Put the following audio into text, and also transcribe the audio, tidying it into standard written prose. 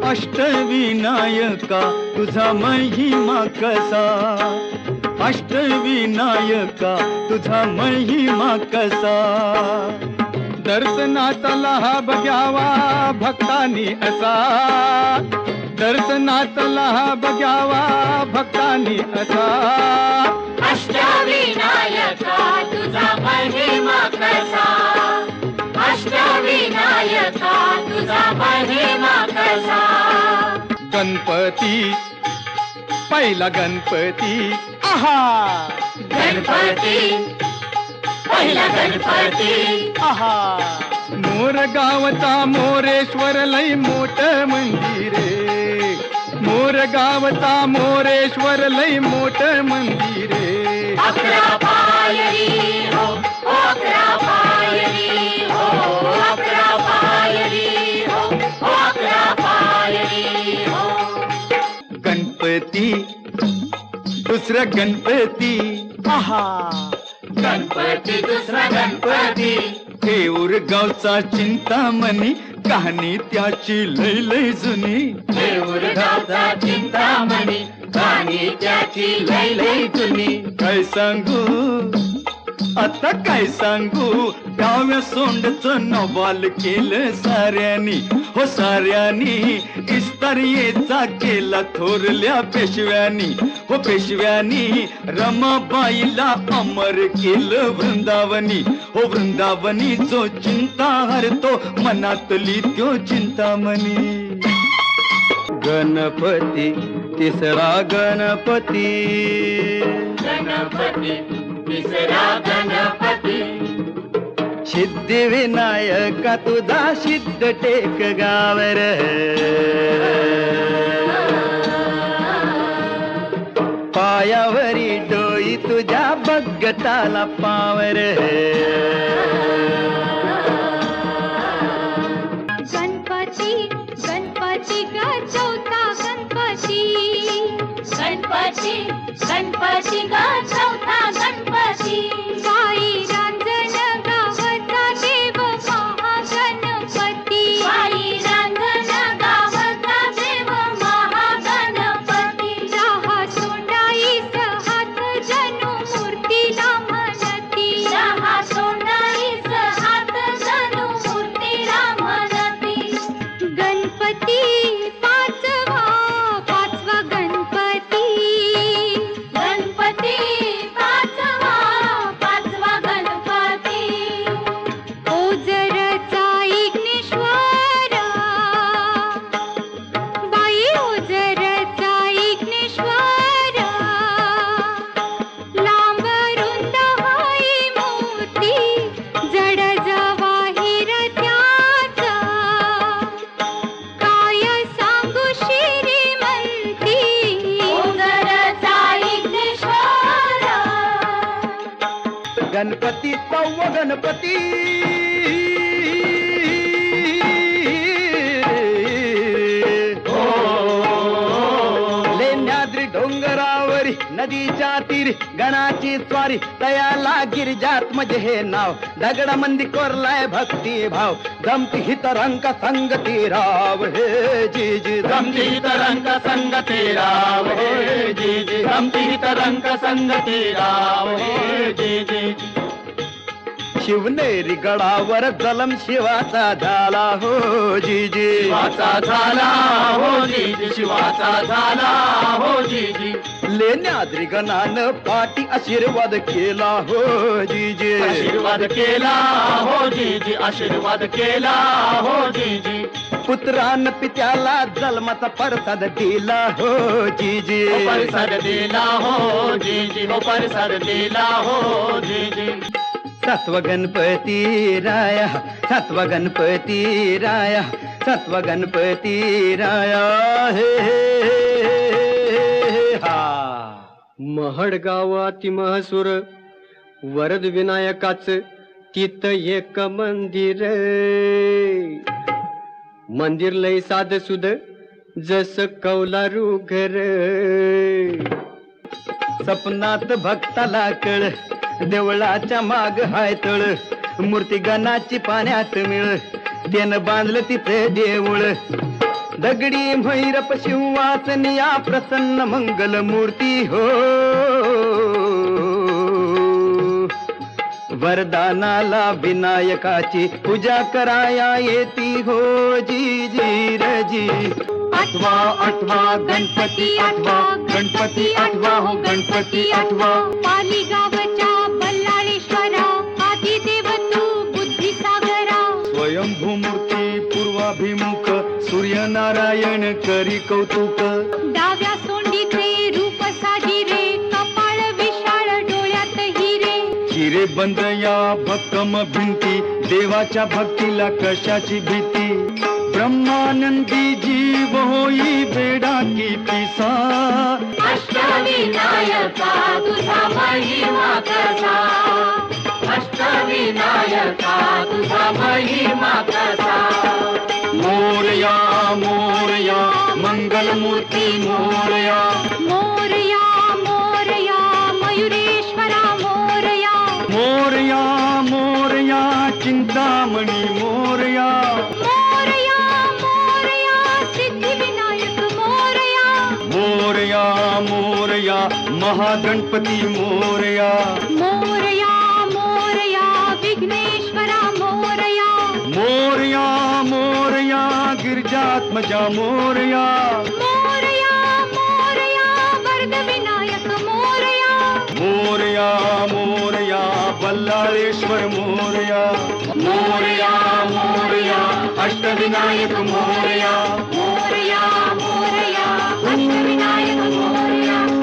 अष्टविनायका तुझा महिमा कसा, अष्टविनायका तुझा महिमा कसा। दर्शनातला हा बघ्यावा भक्तांनी असा, दर्शनातला हा बघ्यावा भक्तांनी असा। अष्टविनायका तुझा महिमा कसा, अष्टविनायका तुझा महिमा कसा। गणपती पहिला गणपती आहा, गणपती पहिला गणपती आहा। मोर गावचा मोरेश्वर लय मोठ मंदिरे, मोर गावचा मोरेश्वर लय मोठ मंदिरे। अकरा पायरी हो, अकरा पायरी हो, अकरा पायरी हो, अकरा पायरी हो। गणपती दुसरा गणपती आहा, गणपती दुसरा गणपती थेऊर गावचा चिंतामणी, कहाणी त्याची लय लय जुनी। देऊर गावचा चिंतामणी, कहाणी त्याची लय लय जुनी। काय सांगू आता काय सांगू, डाव्या सोंडचं नवाल केलं साऱ्यानी हो साऱ्यानी। इस्तारियेचा केला थोरल्या पेशव्यानी हो पेशव्यानी। रमाबाईला अमर केलं वृंदावनी हो वृंदावनी। जो चिंता हरतो मनातली त्यो चिंतामणी। गणपती तिसरा गणपती, गणपती तिसरा गणपती सिद्धिविनायका तुझा सिद्ध टेक गावर। पायावरी डोई तुझ्या बगटाला पावर। गणपती गणपती गा चौथा गणपती, गणपती गणपती गा चौथा गणपती। साई रांजण गावचा देव महागणपती, साई रांजण गावचा देव महागणपती। दहा सोंडाईस हात जणू मूर्तीला म्हणती, दहा सोंडाईस हात जणू मूर्तीला म्हणती। गणपती पाचवा पाचवा गणपती, गणपती पाचवा पाचवा गणपती ओझरचा इग्नेश्वर, बाई ओझरचा इग्नेश्वर। लांब रुंद हाई मूर्ती, जड जवाहीर त्याचा। काय सांगू श्रीमंती, ओझरचा इग्नेश्वर। गणपती तव गणपती लेण्याद्री डोंगरावरी नदीच्या तीरी गणाची स्वारी। तयाला गिरिजात म्हणजे हे नाव, दगडामंदी कोरलाय भक्ती भाव। जमती हित रंग संगती राव हे जी जी, गमती तरंग संगती राव हे जी जी, गमती तरंग संगती राव हे जी जी। शिवनेरी गडावर जलम शिवाचा झाला हो जी जी। शिवाचा झाला हो जी जी, शिवाचा झाला हो जी जी। लेण्याद्री गणानं पाठी आशीर्वाद केला हो जी जी। आशीर्वाद केला हो जी जी, आशीर्वाद केला हो जी जी। पुत्रान पित्याला जन्माचा प्रसाद दिला हो जी जी। परसाद दिला हो जी जी, हो परसाद दिला हो जी जी। सत्व गणपती राया, सत्व गणपती राया, सत्व गणपती राया हे हा। महड गावाती महसूर वरद विनायकाच तिथं एक मंदिर, मंदिर लय साध सुद जस कौलारू घर। सपनात भक्ताला कळ देवळाच्या माग हाय तळ, मूर्ती गणाची पाण्यात मिळ त्यानं बांधलं तिथे देऊळ दगडी भैरप सिंहासनिया प्रसन्न मंगल मूर्ती हो वरदानाला विनायकाची पूजा कराया येती हो जी जी रे जी आठवा आठवा गणपती आठवा गणपती आठवा हो गणपती आठवा पाली गावच्या बल्लाळेश्वरा आदिदेव तू बुद्धिसागरा स्वयंभू मूर्ती पूर्वाभिमुख सूर्यनारायण करी कौतुक डाव्या सोंडीचे रूप साजिरे कपाळ विशाळ डोळ्यात हिरे हिरे बंद या भक्कम भिंती देवाच्या भक्तीला कशाची भीती ब्रह्मानंदी जीव होई बेडा की पिसा अष्टविनायका तुझा महिमा कसा अष्टविनायका तुझा महिमा कसा मोरया मोरया मंगलमूर्ती मोरया मोरया मोरया मयुरेश्वरा मोरया मोरया मोरया चिंतामणी मोरया मोरया मोरया सिद्धिविनायक मोरया मोरया मोरया महागणपती मोरया मोरया मोरया विघ्नेश्वरा मोरया मोरया मोरया गिरिजात्मजा मोरया मोरया मोरया वरदविनायक मोरया मोरया मोरया बल्लाळेश्वर मोरया मोरया मोरया अष्टविनायक मोरया